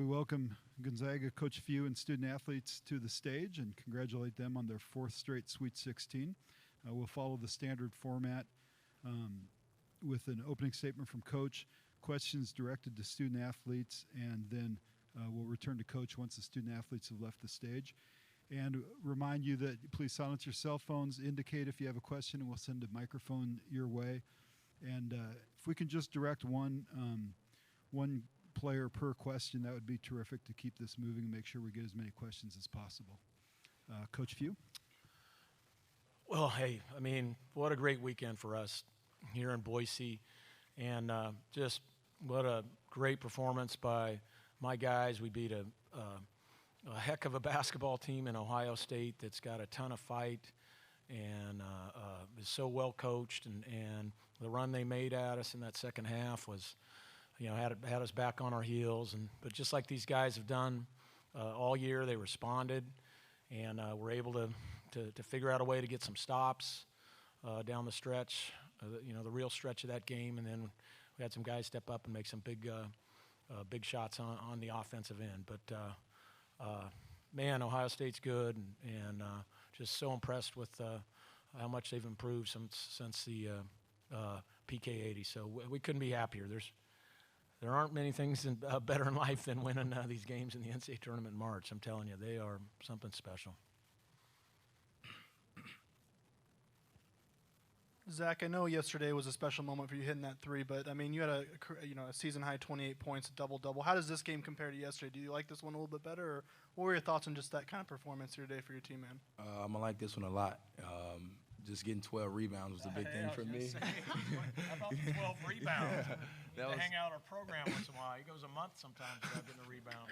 we welcome Gonzaga Coach Few and student athletes to the stage and congratulate them on their fourth straight Sweet 16. We'll follow the standard format with an opening statement from Coach, questions directed to student athletes, and then we'll return to Coach once the student athletes have left the stage. And remind you that please silence your cell phones, indicate if you have a question, and we'll send a microphone your way. And if we can just direct one player per question, that would be terrific to keep this moving and make sure we get as many questions as possible. Coach Few? Well, hey, I mean, what a great weekend for us here in Boise. And just what a great performance by my guys. We beat a heck of a basketball team in Ohio State that's got a ton of fight and is so well coached. And the run they made at us in that second half was, had us back on our heels. But just like these guys have done all year, they responded and were able to figure out a way to get some stops down the stretch, the real stretch of that game. And then we had some guys step up and make some big shots on the offensive end. But, man, Ohio State's good and just so impressed with how much they've improved since the PK 80. So we couldn't be happier. There aren't many things better in life than winning these games in the NCAA tournament in March. I'm telling you, they are something special. Zach, I know yesterday was a special moment for you hitting that three, but I mean, you had a season-high 28 points, a double-double. How does this game compare to yesterday? Do you like this one a little bit better, or what were your thoughts on just that kind of performance here today for your team, man? I'm going to like this one a lot. Just getting 12 rebounds was a big thing for me. How about the 12 rebounds? We need to hang out our program once in a while. He goes a month sometimes without getting a rebound.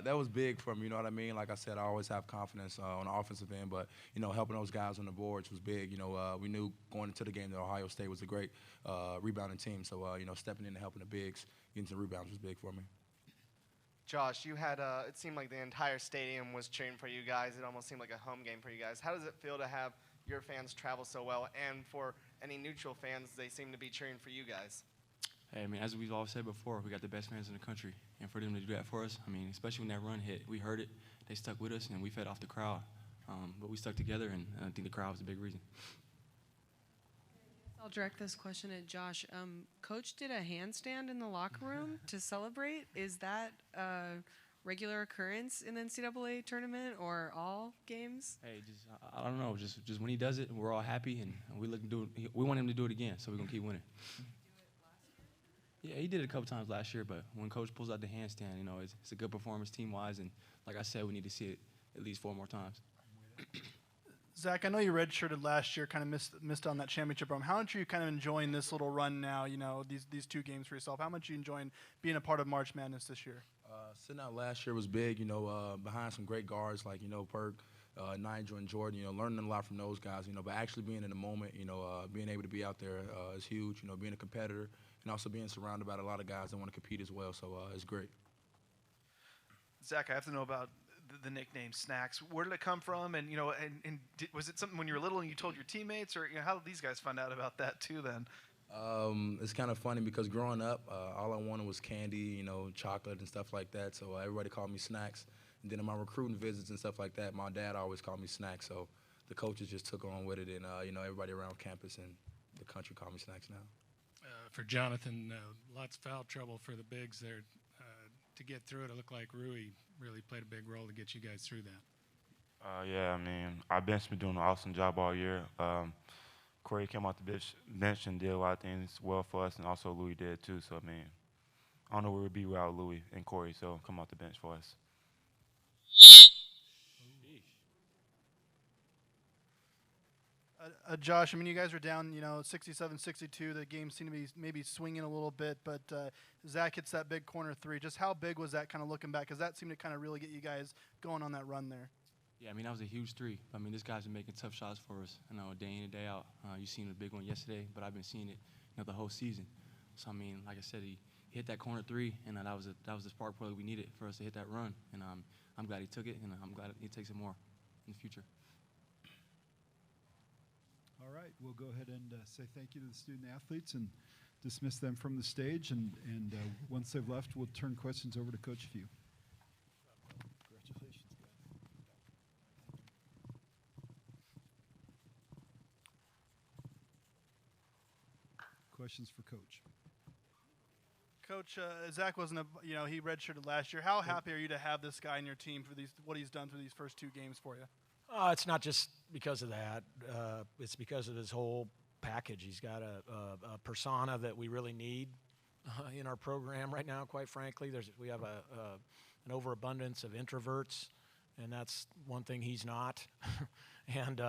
That was big for me, you know what I mean? Like I said, I always have confidence on the offensive end, but, helping those guys on the boards was big. We knew going into the game that Ohio State was a great rebounding team, so, stepping in and helping the bigs, getting some rebounds was big for me. Josh, you had it seemed like the entire stadium was cheering for you guys. It almost seemed like a home game for you guys. How does it feel to have your fans travel so well? And for any neutral fans, they seem to be cheering for you guys. Hey, I mean, as we've all said before, we got the best fans in the country. And for them to do that for us, I mean, especially when that run hit, we heard it, they stuck with us, and we fed off the crowd. But we stuck together, and I think the crowd was a big reason. I'll direct this question at Josh. Coach did a handstand in the locker room to celebrate. Is that a regular occurrence in the NCAA tournament or all games? Hey, I don't know. Just when he does it, we're all happy, and we want him to do it again, so we're going to keep winning. Yeah, he did it a couple times last year, but when Coach pulls out the handstand, it's a good performance team-wise, and like I said, we need to see it at least 4 more times. Zach, I know you redshirted last year, kind of missed on that championship run. How much are you kind of enjoying this little run now, these 2 games for yourself? How much are you enjoying being a part of March Madness this year? Sitting out last year was big, behind some great guards like, Perk, Nigel, and Jordan, learning a lot from those guys, but actually being in the moment, being able to be out there is huge, being a competitor and also being surrounded by a lot of guys that want to compete as well, so it's great. Zach, I have to know about the nickname Snacks. Where did it come from? And was it something when you were little and you told your teammates, or how did these guys find out about that too? Then it's kind of funny because growing up, all I wanted was candy, chocolate and stuff like that. So everybody called me Snacks. And then in my recruiting visits and stuff like that, my dad always called me Snacks. So the coaches just took on with it, and everybody around campus and the country called me Snacks now. For Jonathan, lots of foul trouble for the bigs there. To get through it, it looked like Rui really played a big role to get you guys through that. Yeah, I mean, our bench been doing an awesome job all year. Corey came off the bench and did a lot of things well for us, and also Louis did too. So, I mean, I don't know where we'd be without Louis and Corey, so come off the bench for us. Josh, I mean, you guys are down, 67-62. The game seemed to be maybe swinging a little bit, but Zach hits that big corner 3. Just how big was that kind of looking back? Because that seemed to kind of really get you guys going on that run there. Yeah, I mean, that was a huge 3. I mean, this guy's been making tough shots for us, day in and day out. You seen the big one yesterday, but I've been seeing it, the whole season. So, I mean, like I said, he hit that corner 3, and that was the spark plug we needed for us to hit that run. And I'm glad he took it, and I'm glad he takes it more in the future. All right, we'll go ahead and say thank you to the student athletes and dismiss them from the stage. And once they've left, we'll turn questions over to Coach Few. Congratulations, guys. Questions for Coach. Coach, Zach wasn't he redshirted last year. How happy are you to have this guy in your team for what he's done through these first 2 games for you? It's not just because of that. It's because of his whole package. He's got a persona that we really need in our program right now, quite frankly. We have an overabundance of introverts, and that's one thing he's not. And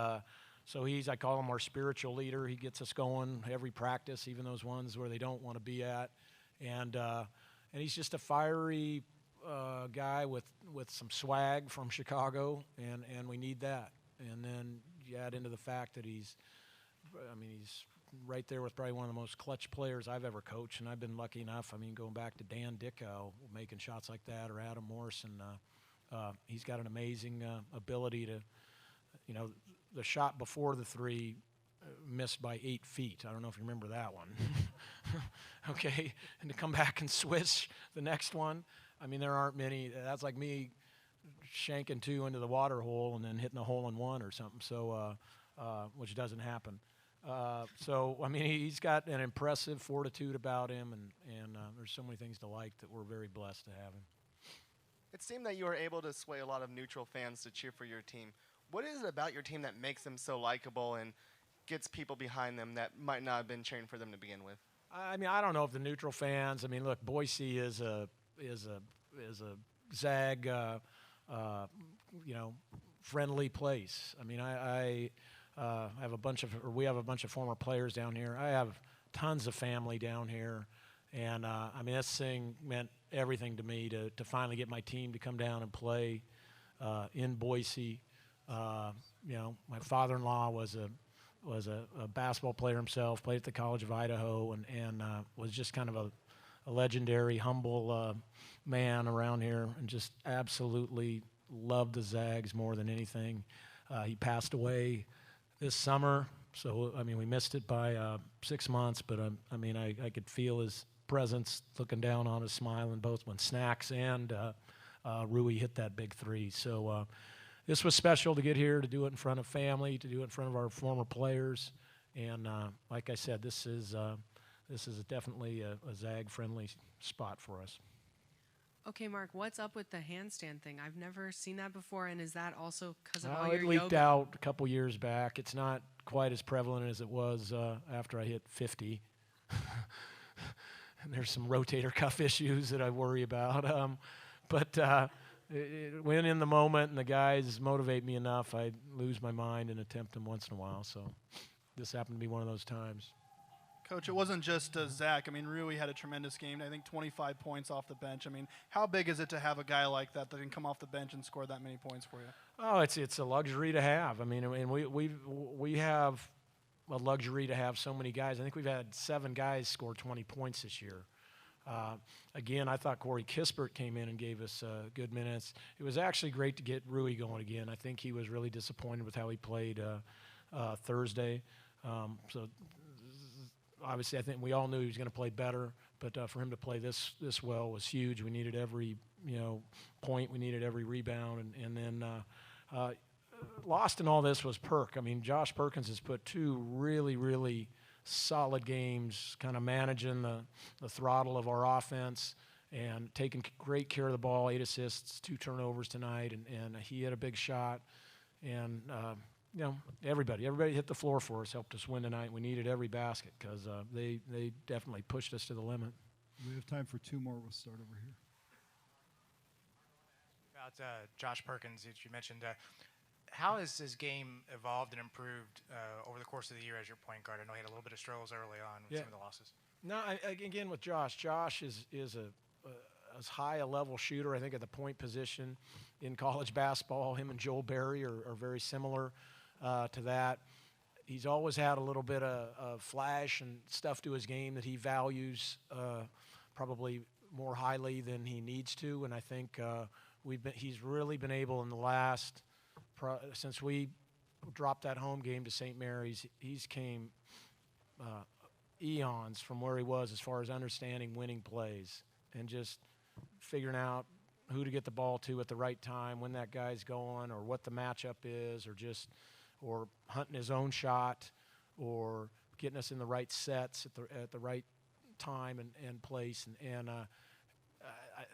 so I call him our spiritual leader. He gets us going every practice, even those ones where they don't want to be at. And he's just a fiery guy with some swag from Chicago, and we need that. And then you add into the fact that he's right there with probably one of the most clutch players I've ever coached, and I've been lucky enough. Going back to Dan Dickow, making shots like that, or Adam Morrison, he's got an amazing ability to, the shot before the 3 missed by 8 feet. I don't know if you remember that one. Okay, and to come back and switch the next one. There aren't many. That's like me shanking 2 into the water hole and then hitting a hole in 1 or something. So, which doesn't happen. He's got an impressive fortitude about him, and there's so many things to like that we're very blessed to have him. It seemed that you were able to sway a lot of neutral fans to cheer for your team. What is it about your team that makes them so likable and gets people behind them that might not have been cheering for them to begin with? I don't know if the neutral fans. Look, Boise is a Zag, friendly place. I have we have a bunch of former players down here. I have tons of family down here, and this thing meant everything to me to finally get my team to come down and play in Boise. My father-in-law was a basketball player himself, played at the College of Idaho, and was just kind of a legendary, humble man around here, and just absolutely loved the Zags more than anything. He passed away this summer, so we missed it by 6 months, but I could feel his presence looking down on us, smiling both when Snacks and Rui hit that big 3. So this was special to get here, to do it in front of family, to do it in front of our former players, and like I said, this is definitely a Zag-friendly spot for us. Okay, Mark, what's up with the handstand thing? I've never seen that before, and is that also because of all your yoga? It leaked yoga? out a couple years back. It's not quite as prevalent as it was after I hit 50. And there's some rotator cuff issues that I worry about. When in the moment and the guys motivate me enough, I lose my mind and attempt them once in a while. So this happened to be one of those times. Coach, it wasn't just Zach. Rui had a tremendous game. I think 25 points off the bench. How big is it to have a guy like that can come off the bench and score that many points for you? Oh, it's a luxury to have. And we have a luxury to have so many guys. I think we've had 7 guys score 20 points this year. Again, I thought Corey Kispert came in and gave us good minutes. It was actually great to get Rui going again. I think he was really disappointed with how he played Thursday. So obviously, I think we all knew he was going to play better, but for him to play this well was huge. We needed every point, we needed every rebound, and then lost in all this was Perk. Josh Perkins has put 2 really, really solid games, kind of managing the throttle of our offense and taking great care of the ball. 8 assists, 2 turnovers tonight, and he had a big shot. And everybody hit the floor for us, helped us win tonight. We needed every basket because they definitely pushed us to the limit. We have time for 2 more. We'll start over here. About Josh Perkins, that you mentioned. How has his game evolved and improved over the course of the year as your point guard? I know he had a little bit of struggles early on with some of the losses. No, again with Josh is as high a level shooter, I think, at the point position in college basketball. Him and Joel Berry are very similar to that. He's always had a little bit of flash and stuff to his game that he values probably more highly than he needs to, and I think he's really been able in the last since we dropped that home game to St. Mary's, he's came eons from where he was as far as understanding winning plays and just figuring out who to get the ball to at the right time, when that guy's going, or what the matchup is, or hunting his own shot, or getting us in the right sets at the right time and place. And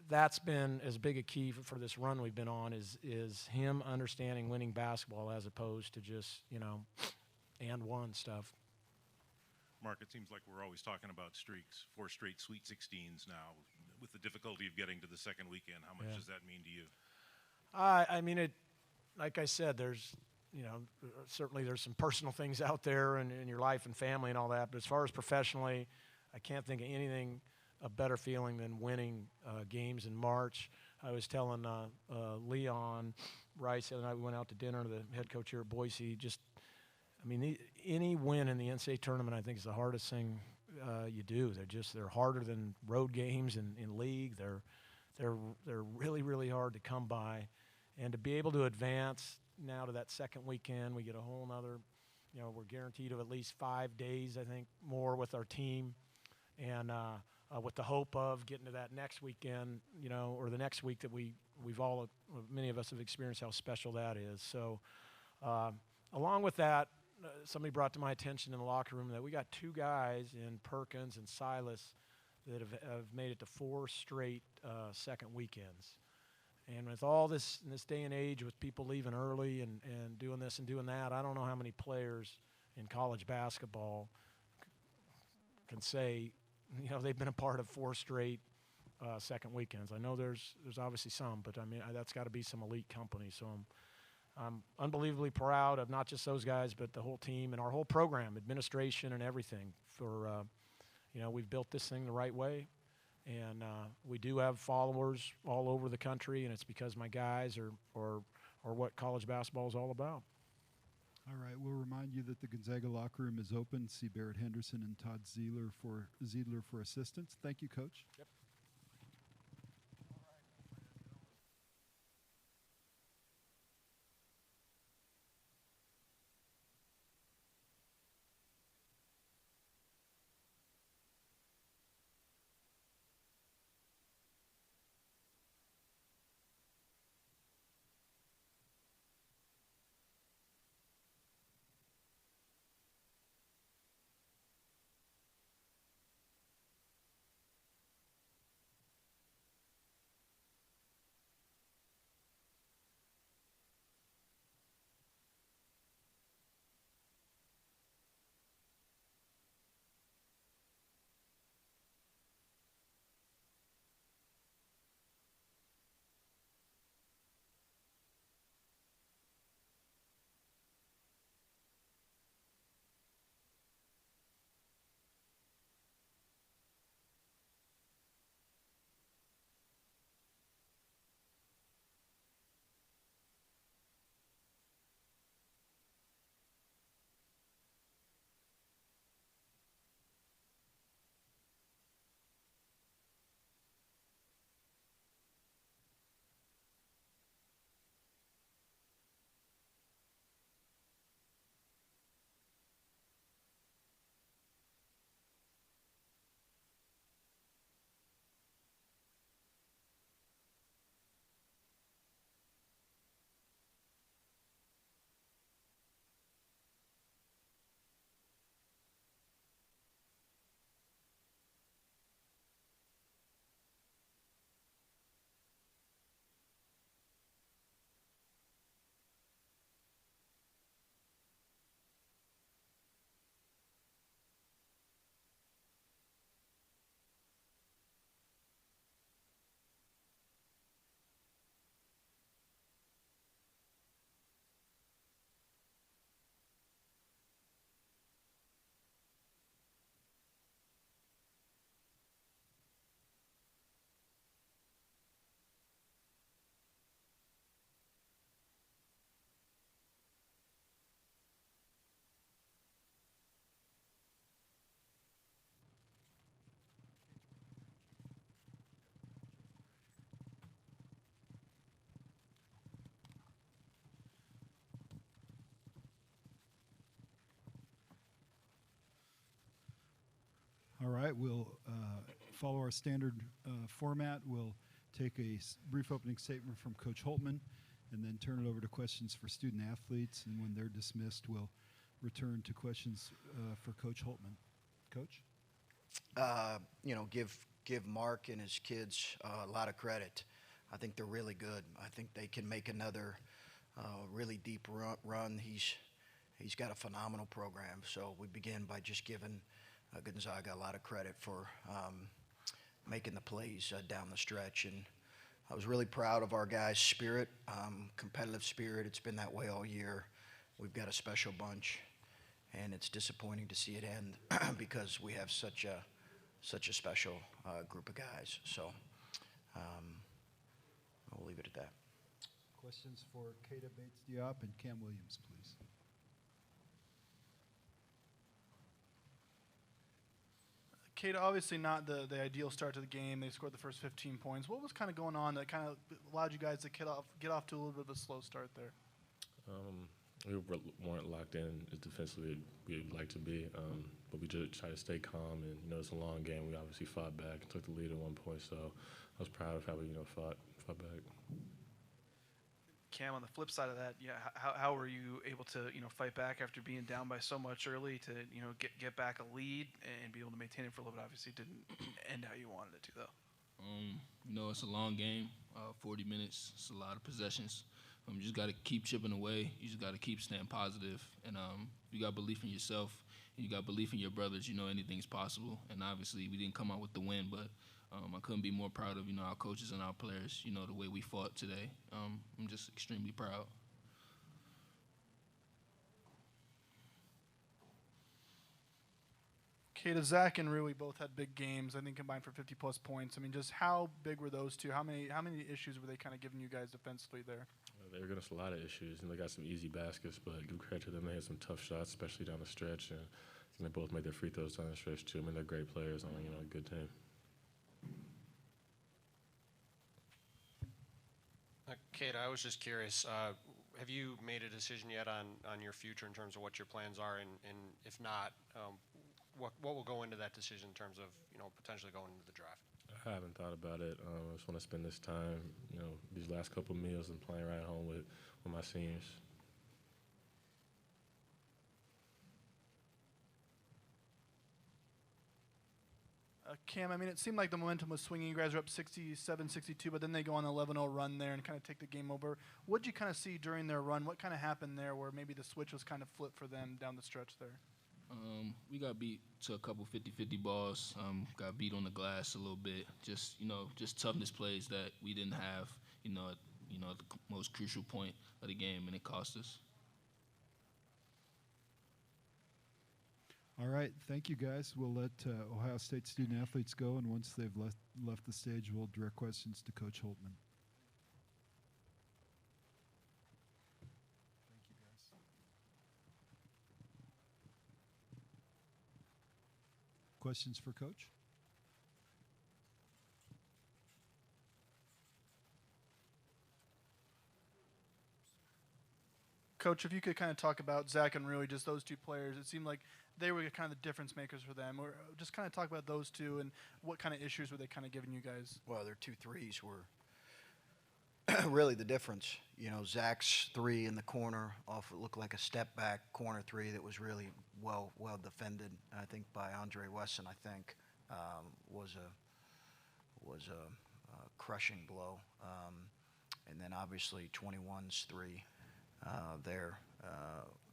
that's been as big a key for this run we've been on is him understanding winning basketball as opposed to just, and one stuff. Mark, it seems like we're always talking about streaks, 4 straight Sweet 16s now. With the difficulty of getting to the second weekend, how much does that mean to you? I mean, like I said, there's, certainly there's some personal things out there in your life and family and all that. But as far as professionally, I can't think of anything a better feeling than winning games in March. I was telling Leon Rice the other night, we went out to dinner to the head coach here at Boise. Any win in the NCAA tournament, I think, is the hardest thing you do. They're harder than road games in league. They're really, really hard to come by. And to be able to advance now to that second weekend, we get a whole nother, we're guaranteed of at least 5 days, I think, more with our team. And with the hope of getting to that next weekend, or the next week that many of us have experienced how special that is. So along with that, somebody brought to my attention in the locker room that we got 2 guys in Perkins and Silas that have made it to 4 straight second weekends. And with all this in this day and age, with people leaving early and doing this and doing that, I don't know how many players in college basketball can say, they've been a part of 4 straight second weekends. I know there's obviously some, but that's got to be some elite company. So I'm unbelievably proud of not just those guys, but the whole team and our whole program, administration and everything. For we've built this thing the right way, and we do have followers all over the country, and it's because my guys are what college basketball is all about. All right, we'll remind you that the Gonzaga locker room is open. See Barrett Henderson and Todd Ziedler for assistance. Thank you, Coach. Yep. right, we'll follow our standard format. We'll take a brief opening statement from Coach Holtman and then turn it over to questions for student athletes. And when they're dismissed, we'll return to questions for Coach Holtman. Coach? Give Mark and his kids a lot of credit. I think they're really good. I think they can make another really deep run. He's got a phenomenal program. So we begin by just giving Gonzaga a lot of credit for making the plays down the stretch. And I was really proud of our guys' spirit, competitive spirit. It's been that way all year. We've got a special bunch, and it's disappointing to see it end because we have such a special group of guys. So I'll leave it at that. Questions for Keita Bates-Diop and Cam Williams, please. Keita, obviously not the ideal start to the game. They scored the first 15 points. What was kind of going on that kind of allowed you guys to get off to a little bit of a slow start there? We weren't locked in as defensively we'd like to be, but we just tried to stay calm. And it's a long game. We obviously fought back and took the lead at one point. So I was proud of how we fought back. Cam, on the flip side of that, how were you able to fight back after being down by so much early to get back a lead and be able to maintain it for a little bit? Obviously, it didn't end how you wanted it to, though. It's a long game, 40 minutes. It's a lot of possessions. You just got to keep chipping away. You just got to keep staying positive. And you got belief in yourself. And you got belief in your brothers. Anything's possible. And obviously, we didn't come out with the win, but I couldn't be more proud of, our coaches and our players, the way we fought today. I'm just extremely proud. Keita, Zach and Rui both had big games, I think combined for 50-plus points. I mean, just how big were those two? How many issues were they kind of giving you guys defensively there? They were giving us a lot of issues, and they got some easy baskets, but give credit to them. They had some tough shots, especially down the stretch, and they both made their free throws down the stretch, too. I mean, they're great players on a good team. Kate, I was just curious, have you made a decision yet on your future in terms of what your plans are, and if not, what will go into that decision in terms of potentially going into the draft? I haven't thought about it. I just want to spend this time, these last couple of meals and playing right at home with my seniors. Cam, I mean, it seemed like the momentum was swinging. You guys are up 67-62, but then they go on an 11-0 run there and kind of take the game over. What did you kind of see during their run? What kind of happened there where maybe the switch was kind of flipped for them down the stretch there? We got beat to a couple 50-50 balls. Got beat on the glass a little bit. Just toughness plays that we didn't have, at the most crucial point of the game, and it cost us. All right, thank you, guys. We'll let Ohio State student athletes go, and once they've left the stage, we'll direct questions to Coach Holtman. Thank you, guys. Questions for Coach? Coach, if you could kind of talk about Zach and Rui, just those two players, it seemed like they were kind of the difference makers for them. Or just kind of talk about those two and what kind of issues were they kind of giving you guys? Well, their 2 threes were really the difference. Zach's three in the corner looked like a step back corner three that was really well defended. I think by Andre Wesson. I think was a crushing blow. And then obviously 21's three there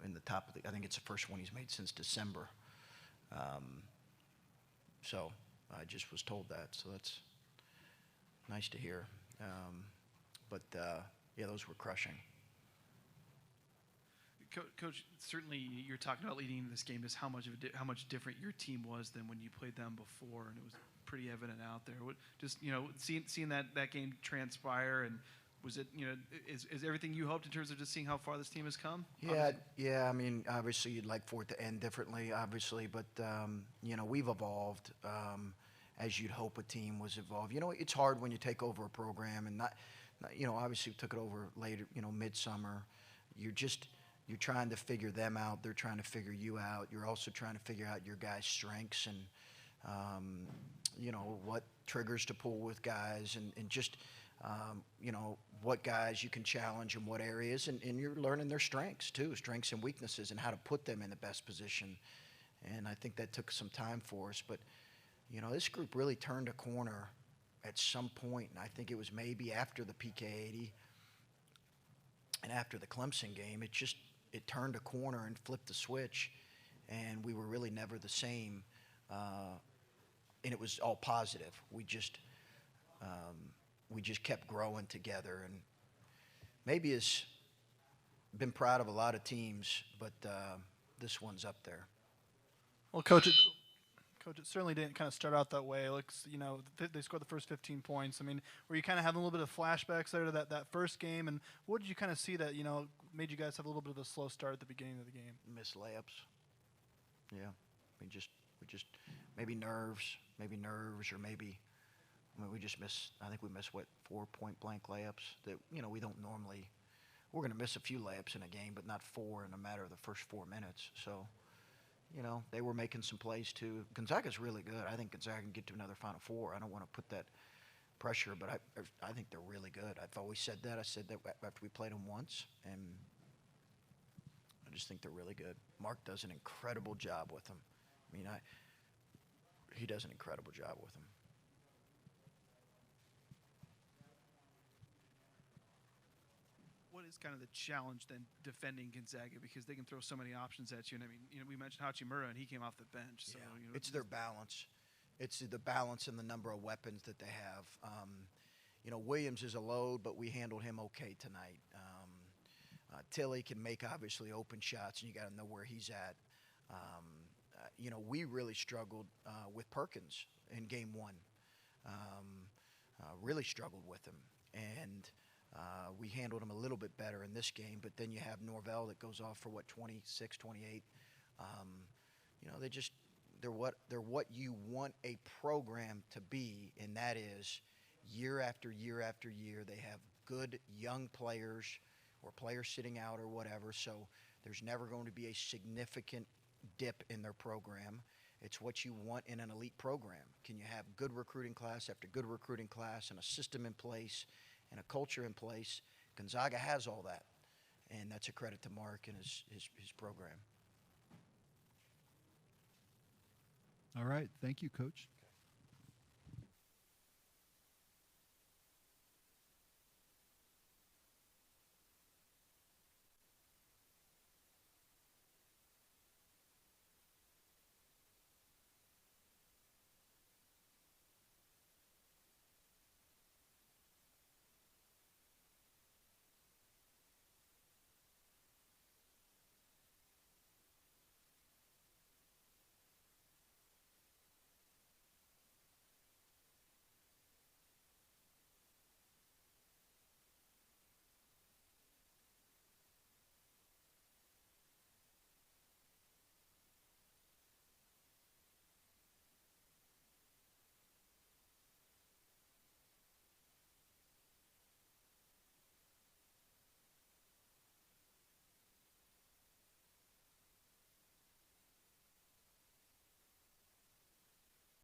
in the top of I think it's the first one he's made since December. So I just was told that, so that's nice to hear. But those were crushing. Coach, certainly you're talking about leading into this game is how much different your team was than when you played them before, and it was pretty evident out there. Just seeing that game transpire, and was it is everything you hoped in terms of just seeing how far this team has come? Yeah. I mean, obviously you'd like for it to end differently, obviously, but we've evolved as you'd hope a team was evolved. It's hard when you take over a program and not obviously we took it over later, midsummer. You're trying to figure them out. They're trying to figure you out. You're also trying to figure out your guys' strengths. And you know, what triggers to pull with guys, and just, you know, what guys you can challenge in what areas, and you're learning their strengths too, strengths and weaknesses, and how to put them in the best position. And I think that took some time for us. But, you know, this group really turned a corner at some point, and I think it was maybe after the PK80 and after the Clemson game. It turned a corner and flipped the switch, and we were really never the same. And it was all positive. We just kept growing together, and maybe has been proud of a lot of teams, but this one's up there. Well, Coach, it certainly didn't kind of start out that way. Looks, you know, they scored the first 15 points. I mean, were you kind of having a little bit of flashbacks there to that first game? And what did you kind of see that, you know, made you guys have a little bit of a slow start at the beginning of the game? Missed layups. Yeah, we just maybe nerves, or maybe, I mean, we just missed. I think we missed 4 point-blank layups that, you know, we don't normally. We're going to miss a few layups in a game, but not 4 in a matter of the first 4 minutes. So, you know, they were making some plays too. Gonzaga's really good. I think Gonzaga can get to another Final Four. I don't want to put that pressure, but I think they're really good. I've always said that. I said that after we played them once, and I just think they're really good. Mark does an incredible job with them. I mean, he does an incredible job with them. What is kind of the challenge then defending Gonzaga, because they can throw so many options at you? And I mean, you know, we mentioned Hachimura, and he came off the bench. So, yeah. You know, It's their balance. It's the balance and the number of weapons that they have. You know, Williams is a load, but we handled him okay tonight. Tilly can make obviously open shots, and you got to know where he's at. You know, we really struggled with Perkins in game 1. Really struggled with him, and we handled him a little bit better in this game. But then you have Norvell that goes off for 26, 28. You know, they're what you want a program to be, and that is year after year after year they have good young players or players sitting out or whatever. So there's never going to be a significant dip in their program. It's what you want in an elite program. Can you have good recruiting class after good recruiting class, and a system in place and a culture in place? Gonzaga has all that, and that's a credit to Mark and his program. All right. Thank you, Coach.